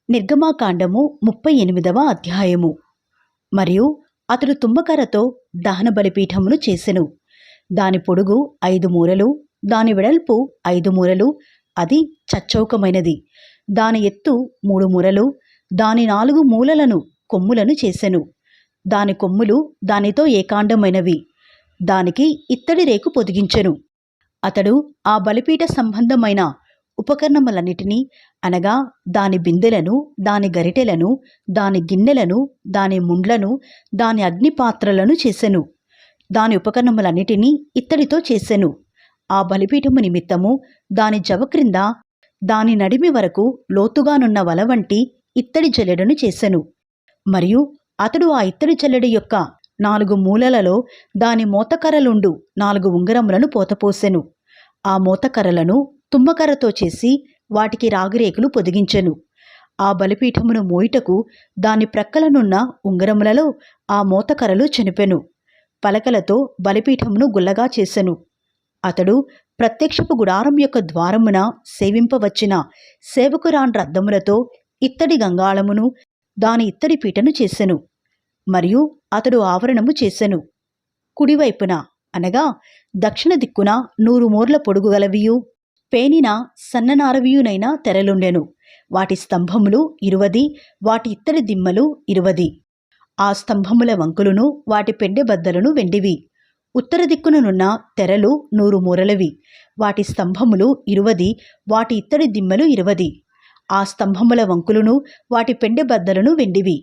నిర్గమాకాండము 38వ అధ్యాయము. మరియు అతడు తుమ్మకర్రతో దహన బలిపీఠమును చేసెను. దాని పొడుగు 5 మూరలు, దాని వెడల్పు 5 మూరలు, అది చచ్చౌకమైనది. దాని ఎత్తు 3 మూరలు, దాని 4 మూలలను కొమ్ములను చేసెను. దాని కొమ్ములు దానితో ఏకాండమైనవి. దానికి ఇత్తడి రేకు పొదిగించెను. అతడు ఆ బలిపీఠ సంబంధమైన ఉపకరణములన్నిటినీ, అనగా దాని బిందెలను, దాని గరిటెలను, దాని గిన్నెలను, దాని ముండ్లను, దాని అగ్నిపాత్రలను చేసెను. దాని ఉపకరణములన్నిటినీ ఇత్తడితో చేసెను. ఆ బలిపీఠము నిమిత్తము దాని జవ క్రింద దాని నడిమి వరకు లోతుగానున్న వల వంటి ఇత్తడి జల్లెడను చేసెను. మరియు అతడు ఆ ఇత్తడి జల్లెడ యొక్క 4 మూలలలో దాని మోతకర్రలుండు 4 ఉంగరములను పోతపోసెను. ఆ మోతకర్రలను తుమ్మకర్రతో చేసి వాటికి రాగిరేకులు పొదిగించెను. ఆ బలిపీఠమును మోయుటకు దాని ప్రక్కలనున్న ఉంగరములలో ఆ మోతకర్రలు చెనిపెను. పలకలతో బలిపీఠమును గుల్లగా చేసెను. అతడు ప్రత్యక్షపు గుడారం యొక్క ద్వారమున సేవింపవచ్చిన సేవకురాండ్ర అద్దములతో ఇత్తడి గంగాళమును, దాని ఇత్తడి పీటను చేసెను. మరియు అతడు ఆవరణము చేసెను. కుడివైపున, అనగా దక్షిణ దిక్కున 100 మూరల పొడుగు గలవియు పేనిన సన్ననారవియునైన తెరలుండెను. వాటి స్తంభములు 20, వాటి ఇత్తడి దిమ్మలు 20. ఆ స్తంభముల వంకులను, వాటి పెండె బద్దలను వెండివి. ఉత్తర దిక్కుననున్న తెరలు 100 మూరలవి. వాటి స్తంభములు 20, వాటి ఇత్తడి దిమ్మలు 20. ఆ స్తంభముల వంకులను, వాటి పెండె బద్దలను వెండివి.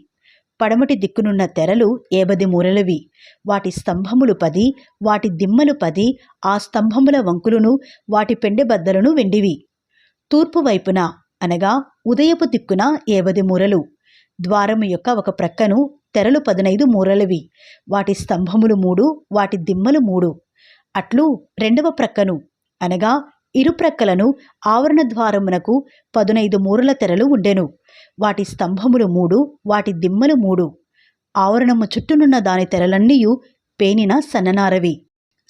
పడమటి దిక్కునున్న తెరలు 50 మూరలవి. వాటి స్తంభములు 10, వాటి దిమ్మలు 10. ఆ స్తంభముల వంకులను, వాటి పెండె బద్దలను వెండివి. తూర్పు వైపున, అనగా ఉదయపు దిక్కున 50 మూరలు. ద్వారము యొక్క ఒక ప్రక్కను తెరలు 15 మూరలవి. వాటి స్తంభములు 3, వాటి దిమ్మలు 3. అట్లు రెండవ ప్రక్కను, అనగా ఇరుప్రక్కలను ఆవరణ ద్వారమునకు 15 మూరల తెరలు ఉండెను. వాటి స్తంభములు 3, వాటి దిమ్మలు 3. ఆవరణము చుట్టూనున్న దాని తెరలన్నీయు పేనిన సన్ననారవి.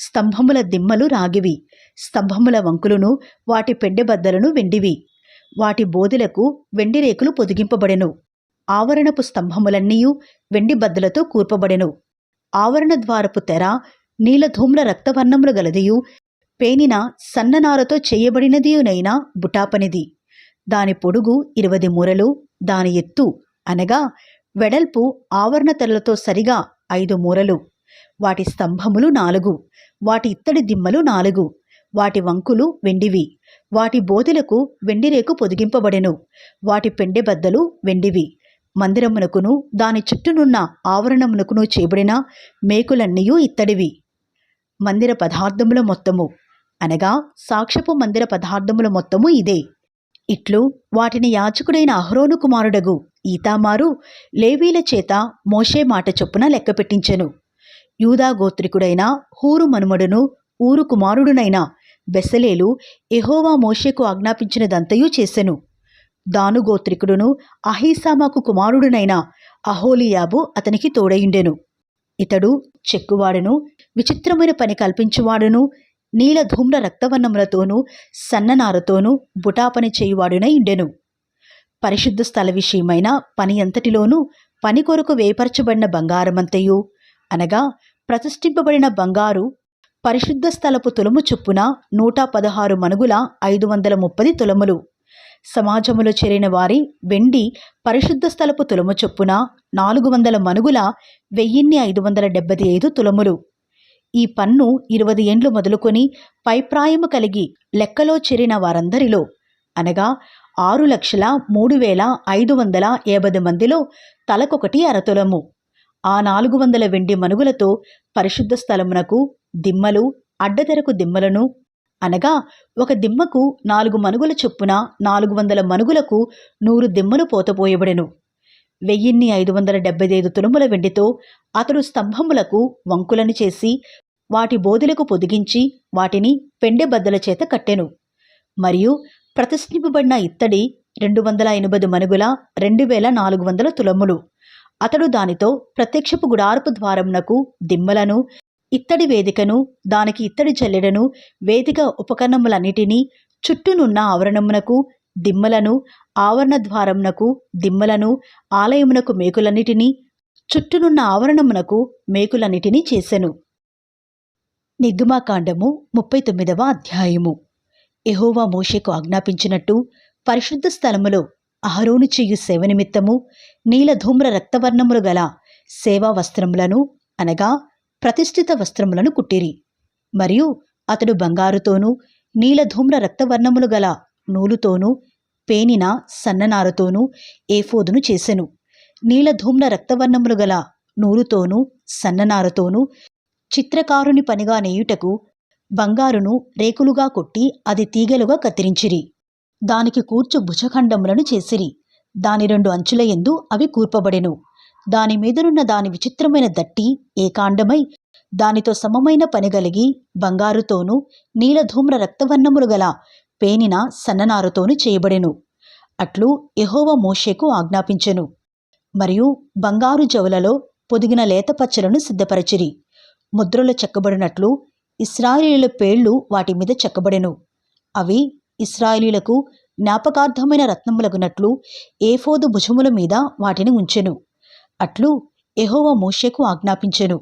స్తంభముల దిమ్మలు రాగివి. స్తంభముల వంకులను, వాటి పెండెబద్దలను వెండివి. వాటి బోదెలకు వెండి రేకులు పొదిగింపబడెను. ఆవరణపు స్తంభములన్నీయు వెండి బద్దలతో కూర్పబడెను. ఆవరణ ద్వారపు తెర నీలధూమ్ర రక్తవర్ణములు గలదియు పేనిన సన్ననారతో చేయబడినదియునైన బుటాపనిది. దాని పొడుగు 20 మూరలు, దాని ఎత్తు, అనగా వెడల్పు ఆవరణ తెరలతో సరిగా 5 మూరలు. వాటి స్తంభములు 4, వాటి ఇత్తడి దిమ్మలు 4. వాటి వంకులు వెండివి. వాటి బోదెలకు వెండి రేకు పొదిగింపబడెను. వాటి పెండె బద్దలు వెండివి. మందిరమునకును దాని చుట్టూనున్న ఆవరణమునకును చేయబడిన మేకులన్నీయు ఇత్తడివి. మందిర పదార్థముల మొత్తము, అనగా సాక్ష్యపు మందిర పదార్థముల మొత్తము ఇదే. ఇట్లు వాటిని యాజకుడైన అహరోను కుమారుడగు ఈతామారు లేవీల చేత మోషే మాట చొప్పున లెక్కపెట్టించెను. యూదా గోత్రికుడైన హూరు మనుమడును ఊరు కుమారుడునైన బెసలేలు యెహోవా మోషేకు ఆజ్ఞాపించినదంతయు చేసెను. దాను గోత్రికుడును అహీసామాకు కుమారుడునైన అహోలియాబు అతనికి తోడయుండెను. ఇతడు చెక్కువాడును, విచిత్రమైన పని కల్పించువాడును, నీలధూమ్ర రక్తవర్ణములతోనూ సన్ననారతోనూ బుటాపని చేయువాడునై ఉండెను. పరిశుద్ధ స్థల విషయమైన పని అంతటిలోనూ పని కొరకు వేపరచబడిన బంగారమంతయు, అనగా ప్రతిష్ఠింపబడిన బంగారు పరిశుద్ధ స్థలపు తులము చొప్పున 116 మణుగుల 530 తులములు. సమాజములో చేరిన వారి వెండి పరిశుద్ధ స్థలపు తులము చొప్పున 400 మణుగుల 1575 తులములు. ఈ పన్ను 20 ఏండ్లు మొదలుకొని పైప్రాయము కలిగి లెక్కలో చేరిన వారందరిలో, అనగా 6,03,580 మందిలో తలకొకటి అరతులము. ఆ 400 వెండి మణుగులతో పరిశుద్ధ స్థలమునకు దిమ్మలు, అడ్డతెరకు దిమ్మలను, అనగా ఒక దిమ్మకు 4 మణుగుల చొప్పున 400 మణుగులకు 100 దిమ్మలు పోతపోయబడెను. 1575 తులముల వెండితో అతడు స్తంభములకు వంకులను చేసి వాటి బోదెలకు పొదిగించి వాటిని పెండె బద్దల చేత కట్టెను. మరియు ప్రతిష్ఠింపబడిన ఇత్తడి 280 మణుగుల 2400 తులములు. అతడు దానితో ప్రత్యక్షపు గుడారపు ద్వారమునకు దిమ్మలను, ఇత్తడి వేదికను, దానికి ఇత్తడి జల్లెడను, వేదిక ఉపకరణములన్నిటినీ, చుట్టూనున్న ఆవరణమునకు దిమ్మలను, ఆవరణ ద్వారమునకు దిమ్మలను, ఆలయమునకు మేకులన్నిటినీ, చుట్టూనున్న ఆవరణమునకు మేకులన్నిటినీ చేసెను. నిర్గమాకాండము 39వ అధ్యాయము. యెహోవా మోషేకు ఆజ్ఞాపించినట్టు పరిశుద్ధ స్థలములో అహరోను చేయు సేవ నిమిత్తము నీలధూమ్ర రక్తవర్ణములు గల సేవా వస్త్రములను అనగా ప్రతిష్ఠిత వస్త్రములను కుట్టిరి. మరియు అతడు బంగారుతోనూ నీలధూమ్ర రక్తవర్ణములు గల నూలుతోనూ పేనిన సన్ననారతోనూ ఏఫోదును చేసెను. నీలధూమ్ర రక్తవర్ణములు గల నూలుతోనూ సన్ననారతోనూ చిత్రకారుని పనిగా నేయుటకు బంగారును రేకులుగా కొట్టి అది తీగలుగా కత్తిరించిరి. దానికి కూర్చు భుజఖండములను చేసిరి. దాని 2 అంచుల యందు అవి కూర్పబడెను. దాని మీదనున్న దాని విచిత్రమైన దట్టి ఏకాండమై దానితో సమమైన పనిగలిగి బంగారుతోనూ నీలధూమ్ర రక్తవర్ణములు గల పేనిన సన్ననారతోనూ చేయబడెను. అట్లు యెహోవా మోషేకు ఆజ్ఞాపించెను. మరియు బంగారు జవులలో పొదిగిన లేతపచ్చలను సిద్ధపరచిరి. ముద్రలు చెక్కబడినట్లు ఇశ్రాయేలీయుల పేర్లు వాటి మీద చెక్కబడెను. అవి ఇశ్రాయేలీయులకు జ్ఞాపకార్థమైన రత్నములగునట్లు ఏఫోదు భుజముల మీద వాటిని ఉంచెను. అట్లు యెహోవా మోషేకు ఆజ్ఞాపించెను.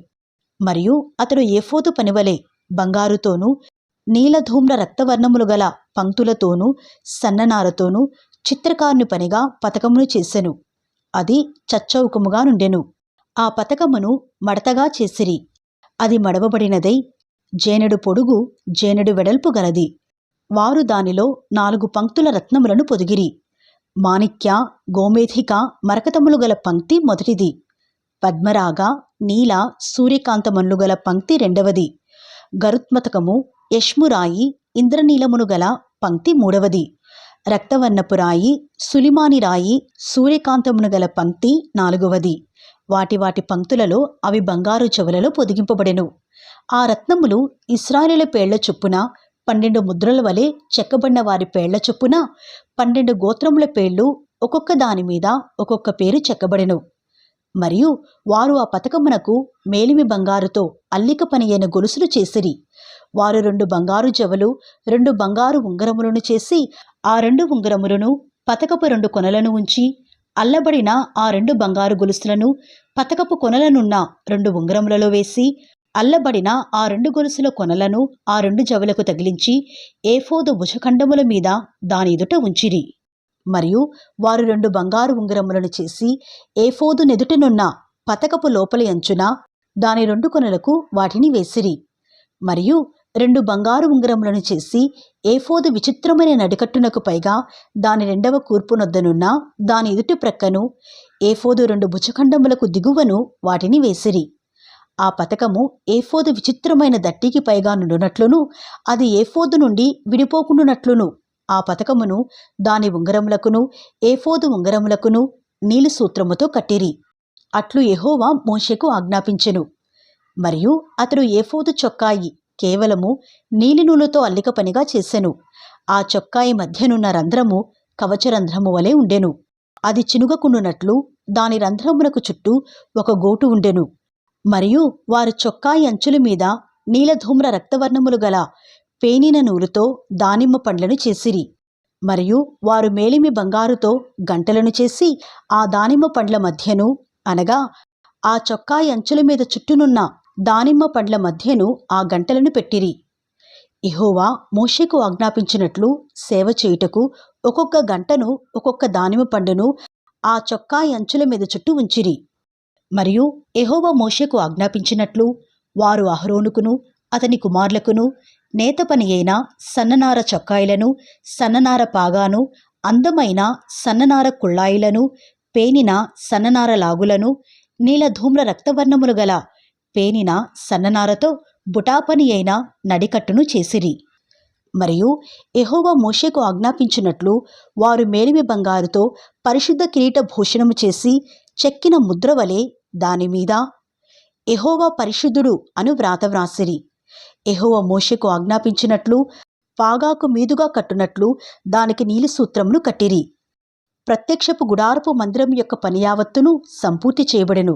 మరియు అతడు ఏఫోదు పనివలే బంగారుతోనూ నీలధూమ్ర రక్తవర్ణములు గల పంక్తులతోనూ సన్ననారతోనూ చిత్రకారుని పనిగా పతకమును చేసెను. అది చచ్చౌకముగా నుండెను. ఆ పతకమును మడతగా చేసిరి. అది మడవబడినదై జేనెడు పొడుగు జేనెడు వెడల్పు గలది. వారు దానిలో 4 పంక్తుల రత్నములను పొదిగిరి. మాణిక్య, గోమేధిక, మరకతములు గల పంక్తి మొదటిది. పద్మరాగ, నీల, సూర్యకాంతమన్లు గల పంక్తి రెండవది. గరుత్మతకము, యష్మురాయి, ఇంద్రనీలమును గల పంక్తి మూడవది. రక్తవర్ణపు రాయి, సులిమాని రాయి, సూర్యకాంతమును గల పంక్తి నాలుగవది. వాటి వాటి పంక్తులలో అవి బంగారు చెవులలో పొదిగింపబడెను. ఆ రత్నములు ఇశ్రాయేలీయుల పేళ్ల చొప్పున 12 ముద్రల వలె చెక్కబడిన వారి పేళ్ల చొప్పున 12 గోత్రముల పేర్లు ఒక్కొక్క దాని మీద ఒక్కొక్క పేరు చెక్కబడెను. మరియు వారు ఆ పతకమునకు మేలిమి బంగారుతో అల్లిక పని అయిన గొలుసులు చేసిరి. వారు 2 బంగారు జవలు 2 బంగారు ఉంగరములను చేసి ఆ 2 ఉంగరములను పతకపు 2 కొనలను ఉంచి అల్లబడిన ఆ 2 బంగారు గొలుసులను పతకపు కొనలనున్న 2 ఉంగరములలో వేసి అల్లబడిన ఆ 2 గొలుసుల కొనలను ఆ 2 జవలకు తగిలించి ఏఫోదు భుజఖండముల మీద దాని ఎదుట ఉంచిరి. మరియు వారు 2 బంగారు ఉంగరములను చేసి ఏఫోదు నెదుటనున్న పతకపు లోపలి అంచున దాని 2 కొనలకు వాటిని వేసిరి. మరియు 2 బంగారు ఉంగరములను చేసి ఏఫోదు విచిత్రమైన నడికట్టునకు పైగా దాని 2వ కూర్పునొద్దనున్న దాని ఎదుటి ప్రక్కను ఏఫోదు 2 భుజఖండములకు దిగువను వాటిని వేసిరి. ఆ పతకము ఏఫోదు విచిత్రమైన దట్టికి పైగా నుండునట్లును అది ఏఫోదు నుండి విడిపోకుండునట్లును ఆ పతకమును దాని ఉంగరములకును ఏఫోదు ఉంగరములకును నీలి సూత్రముతో కట్టిరి. అట్లు యెహోవా మోషేకు ఆజ్ఞాపించెను. మరియు అతడు ఏఫోదు చొక్కాయి కేవలము నీలి నూలుతో అల్లిక పనిగా చేసెను. ఆ చొక్కాయి మధ్యనున్న రంధ్రము కవచరంధ్రము వలె ఉండెను. అది చినుగకుండునట్లు దాని రంధ్రమునకు చుట్టూ ఒక గోటు ఉండెను. మరియు వారు చొక్కాయి అంచుల మీద నీలధూమ్ర రక్తవర్ణములు గల పేనిన నూలుతో దానిమ్మ పండ్లను చేసిరి. మరియు వారు మేలిమి బంగారుతో గంటలను చేసి ఆ దానిమ్మ పండ్ల మధ్యను అనగా ఆ చొక్కాయి అంచుల మీద చుట్టూనున్న దానిమ్మ పండ్ల మధ్యను ఆ గంటలను పెట్టిరి. యెహోవా మోషేకు ఆజ్ఞాపించినట్లు సేవ చేయుటకు ఒక్కొక్క గంటను ఒక్కొక్క దానిమ్మ పండును ఆ చొక్కాయి అంచుల మీద చుట్టూ ఉంచిరి. మరియు యెహోవా మోషేకు ఆజ్ఞాపించినట్లు వారు అహరోనుకును అతని కుమారులకును నేత పని అయిన సన్ననార చొక్కాయిలను, సన్ననార పాగాను, అందమైన సన్ననార కుళ్ళాయిలను, పేనిన సన్ననార లాగులను, నీలధూమ్ర రక్తవర్ణములు గల పేనిన సన్ననారతో బుటాపని అయిన నడికట్టును చేసిరి. మరియు యెహోవా మోషేకు ఆజ్ఞాపించినట్లు వారు మేలిమి బంగారుతో పరిశుద్ధ కిరీట భూషణము చేసి చెక్కిన ముద్ర వలె దానిమీద యెహోవా పరిశుద్ధుడు అను వ్రాత వ్రాసిరి. యెహోవా మోషేకు ఆజ్ఞాపించినట్లు పాగాకు మీదుగా కట్టునట్లు దానికి నీలి సూత్రమును కట్టిరి. ప్రత్యక్షపు గుడారపు మందిరం యొక్క పని యావత్తును సంపూర్తి చేయబడెను.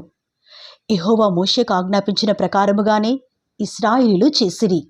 యెహోవా మోషేకు ఆజ్ఞాపించిన ప్రకారముగానే ఇశ్రాయేలీయులు చేసిరి.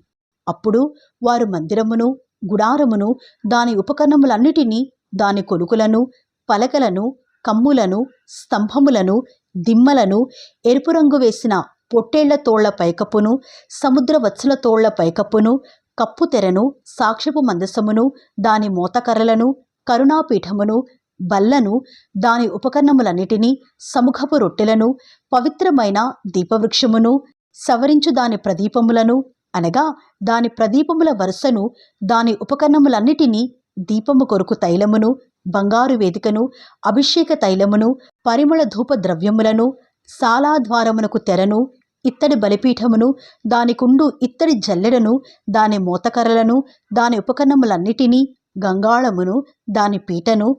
అప్పుడు వారు మందిరమును గుడారమును దాని ఉపకరణములన్నిటినీ దాని కొలుకులను, పలకలను, కమ్ములను, స్తంభములను, దిమ్మలను, ఎరుపు రంగు వేసిన పొట్టేళ్ల తోళ్ల పైకప్పును, సముద్ర వత్సల తోళ్ల పైకప్పును, కప్పు తెరను, సాక్ష్యపు మందసమును, దాని మోతకర్రలను, కరుణాపీఠమును, బల్లను, దాని ఉపకరణములన్నిటినీ, సముఖపు రొట్టెలను, పవిత్రమైన దీపవృక్షమును, సవరించు దాని ప్రదీపములను, అనగా దాని ప్రదీపముల వరుసను, దాని ఉపకరణములన్నిటినీ, దీపము కొరకు తైలమును, బంగారు వేదికను, అభిషేక తైలమును, పరిమళ ధూప ద్రవ్యములను, సాలాద్వారమునకు తెరను, ఇత్తడి బలిపీఠమును, దానికుండు ఇత్తడి జల్లెడను, దాని మోతకర్రలను, దాని ఉపకరణములన్నిటినీ, గంగాళమును, దాని పీటను,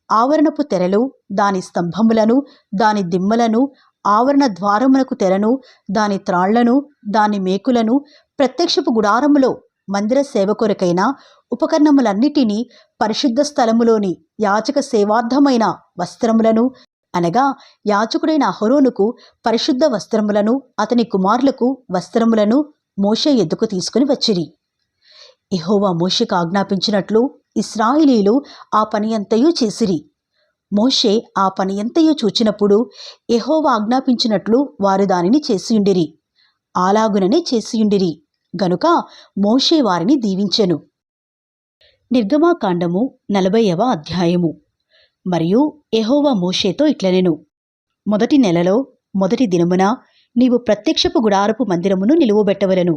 ఆవరణపు తెరలు, దాని స్తంభములను, దాని దిమ్మలను, ఆవరణ ద్వారమునకు తెరను, దాని త్రాళ్లను, దాని మేకులను, ప్రత్యక్షపు గుడారములో మందిర సేవ కొరకైన ఉపకరణములన్నిటినీ, పరిశుద్ధ స్థలములోని యాజక సేవార్థమైన వస్త్రములను, అనగా యాజకుడైన అహరోనుకు పరిశుద్ధ వస్త్రములను, అతని కుమారులకు వస్త్రములను మోషే ఎద్దుకు తీసుకుని వచ్చిరి. యెహోవా మోషేకు ఆజ్ఞాపించినట్లు ఇశ్రాయేలీయులు ఆ పని అంతయు చేసిరి. మోషే ఆ పని ఎంతయో చూచినప్పుడు యెహోవా ఆజ్ఞాపించినట్లు వారు దానిని చేసియుండిరి. అలాగుననే చేసియుండిరి గనుక మోషే వారిని దీవించెను. నిర్గమాకాండము 40వ అధ్యాయము. మరియు యెహోవా మోషేతో ఇట్లనెను, మొదటి నెలలో మొదటి దినమున నీవు ప్రత్యక్షపు గుడారపు మందిరమును నిలువబెట్టవలెను.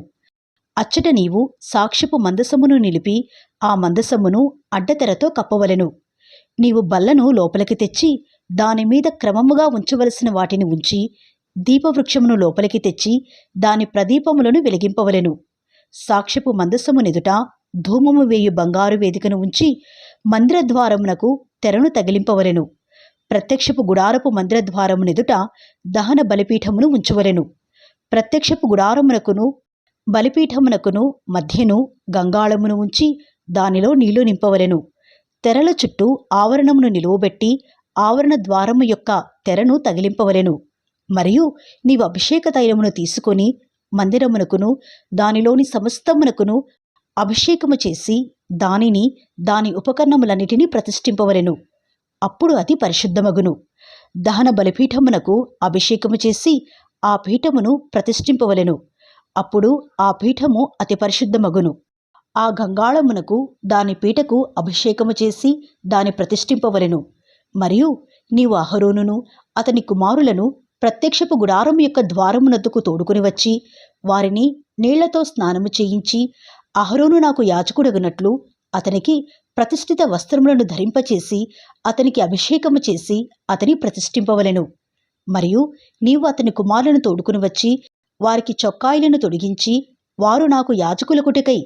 అచ్చట నీవు సాక్ష్యపు మందసమును నిలిపి ఆ మందసమును అడ్డతెరతో కప్పవలెను. నీవు బల్లను లోపలికి తెచ్చి దానిమీద క్రమముగా ఉంచవలసిన వాటిని ఉంచి, దీపవృక్షమును లోపలికి తెచ్చి దాని ప్రదీపములను వెలిగింపవలెను. సాక్ష్యపు మందసమునెదుట ధూమము వేయు బంగారు వేదికను ఉంచి మందిరద్వారమునకు తెరను తగిలింపవలెను. ప్రత్యక్షపు గుడారపు మందిరద్వారమునెదుట దహన బలిపీఠమును ఉంచవలెను. ప్రత్యక్షపు గుడారమునకును బలిపీఠమునకును మధ్యను గంగాళమును ఉంచి దానిలో నీళ్లు నింపవలెను. తెరల చుట్టూ ఆవరణమును నిలువబెట్టి ఆవరణ ద్వారము యొక్క తెరను తగిలింపవలెను. మరియు నీవు అభిషేక తైలమును తీసుకొని మందిరమునకును దానిలోని సమస్తమునకును అభిషేకము చేసి దానిని దాని ఉపకరణములన్నిటినీ ప్రతిష్ఠింపవలెను. అప్పుడు అది పరిశుద్ధమగును. దహన బలిపీఠమునకు అభిషేకము చేసి ఆ పీఠమును ప్రతిష్ఠింపవలెను. అప్పుడు ఆ పీఠము అతి పరిశుద్ధమగును. ఆ గంగాళమునకు దాని పీటకు అభిషేకము చేసి దాని ప్రతిష్ఠింపవలెను. మరియు నీవు అహరోనును అతని కుమారులను ప్రత్యక్షపు గుడారము యొక్క ద్వారమునద్దుకు తోడుకుని వచ్చి వారిని నీళ్లతో స్నానము చేయించి, అహరోను నాకు యాజకుడగునట్లు అతనికి ప్రతిష్ఠిత వస్త్రములను ధరింపచేసి అతనికి అభిషేకము చేసి అతని ప్రతిష్ఠింపవలెను. మరియు నీవు అతని కుమారులను తోడుకుని వచ్చి వారికి చొక్కాయిలను తొడిగించి, వారు నాకు యాజకులకుటకై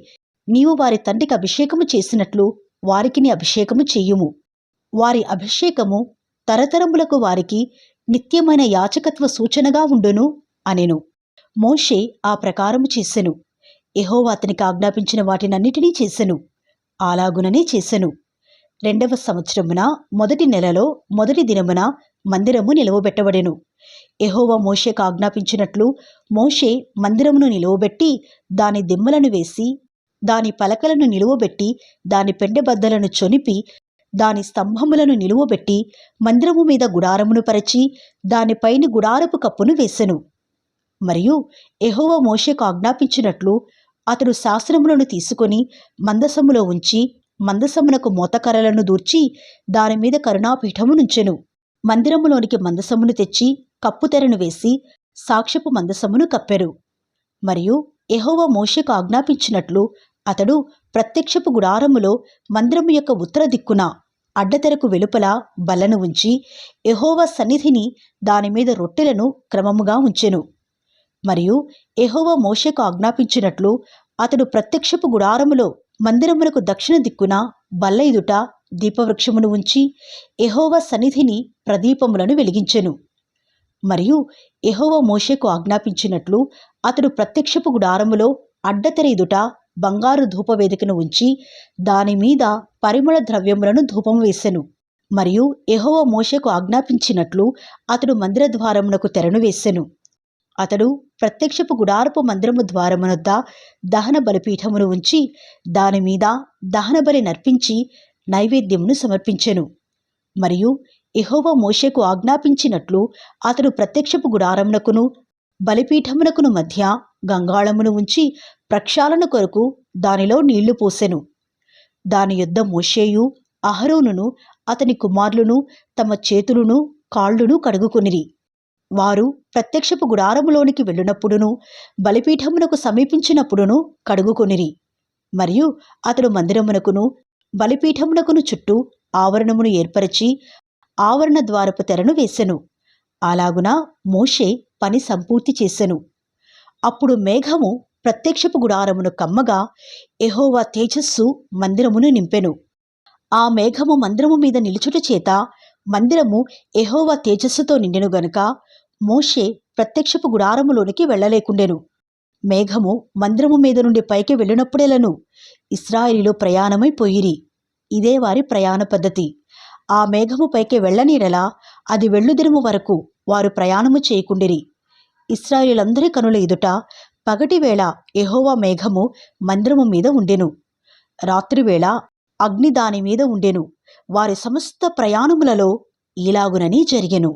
నీవు వారి తండ్రికి అభిషేకము చేసినట్లు వారికిని అభిషేకము చెయ్యుము. వారి అభిషేకము తరతరములకు వారికి నిత్యమైన యాజకత్వ సూచనగా ఉండును అనెను. మోషే ఆ ప్రకారము చేసెను. యెహోవా అతనికి ఆజ్ఞాపించిన వాటినన్నిటినీ చేసెను. అలాగుననే చేసెను. 2వ సంవత్సరమున మొదటి నెలలో మొదటి దినమున మందిరము నిలువబెట్టబడెను. యెహోవా మోషేకు ఆజ్ఞాపించినట్లు మోషే మందిరమును నిలువబెట్టి దాని దిమ్మలను వేసి దాని పలకలను నిలువబెట్టి దాని పెండెబద్దలను చొనిపి దాని స్తంభములను నిలువబెట్టి మందిరము మీద గుడారమును పరిచి దానిపైని గుడారపు కప్పును వేసెను. మరియు యెహోవా మోషేకు ఆజ్ఞాపించినట్లు అతడు శాసనములను తీసుకొని మందసములో ఉంచి మందసమునకు మోతకర్రలను దూర్చి దానిమీద కరుణాపీఠమునుంచెను. మందిరములోనికి మందసమును తెచ్చి కప్పుతెరను వేసి సాక్ష్యపు మందసమును కప్పెరు. మరియు యెహోవా మోషేకు ఆజ్ఞాపించినట్లు అతడు ప్రత్యక్షపు గుడారములో మందిరము యొక్క ఉత్తర దిక్కున అడ్డతెరకు వెలుపల బల్లను ఉంచి యెహోవా సన్నిధిని దానిమీద రొట్టెలను క్రమముగా ఉంచెను. మరియు యెహోవా మోషేకు ఆజ్ఞాపించినట్లు అతడు ప్రత్యక్షపు గుడారములో మందిరమునకు దక్షిణ దిక్కున బల్ల ఎదుట దీపవృక్షమును ఉంచి యెహోవా సన్నిధిని ప్రదీపములను వెలిగించెను. మరియు యెహోవా మోషేకు ఆజ్ఞాపించినట్లు అతడు ప్రత్యక్షపు గుడారములో అడ్డతెర ఎదుట బంగారు ధూపవేదికను ఉంచి దానిమీద పరిమళ ద్రవ్యములను ధూపము వేసెను. మరియు యెహోవా మోషేకు ఆజ్ఞాపించినట్లు అతడు మందిర ద్వారమునకు తెరను వేసెను. అతడు ప్రత్యక్షపు గుడారపు మందిరము ద్వారమునొద్ద దహన బలిపీఠమును ఉంచి దానిమీద దహన బలి నర్పించి నైవేద్యమును సమర్పించెను. మరియు యెహోవా మోషేకు ఆజ్ఞాపించినట్లు అతడు ప్రత్యక్షపు గుడారమునకును బలిపీఠమునకును మధ్య గంగాళమును ఉంచి ప్రక్షాళన కొరకు దానిలో నీళ్లు పోసెను. దాని యొద్ద మోషేయు అహరోనును అతని కుమారులను తమ చేతులను కాళ్ళును కడుగుకొనిరి. వారు ప్రత్యక్షపు గుడారములోనికి వెళ్ళినప్పుడును బలిపీఠమునకు సమీపించినప్పుడును కడుగుకొనిరి. మరియు అతడు మందిరమునకును బలిపీఠమునకును చుట్టూ ఆవరణమును ఏర్పరచి ఆవరణ ద్వారపు తెరను వేసెను. అలాగున మోషే పని సంపూర్తి చేసెను. అప్పుడు మేఘము ప్రత్యక్షపు గుడారమును కమ్మగా యెహోవా తేజస్సు మందిరమును నింపెను. ఆ మేఘము మందిరము మీద నిలుచుట చేత మందిరము యెహోవా తేజస్సుతో నిండెను గనుక మోషే ప్రత్యక్షపు గుడారములోనికి వెళ్ళలేకుండెను. మేఘము మందిరము మీద నుండి పైకి వెళ్ళినప్పుడెలను ఇశ్రాయేలీయులు ప్రయాణమైపోయిరి. ఇదే వారి ప్రయాణ పద్ధతి. ఆ మేఘము పైకి వెళ్ళనీడలా అది వెళ్ళుదినము వరకు వారు ప్రయాణము చేయకుండిరి. ఇశ్రాయేలందరి కనుల ఎదుట పగటివేళ యెహోవా మేఘము మందిరము మీద ఉండెను, రాత్రివేళ అగ్ని దాని మీద ఉండెను. వారి సమస్త ప్రయాణములలో ఇలాగునని జరిగెను.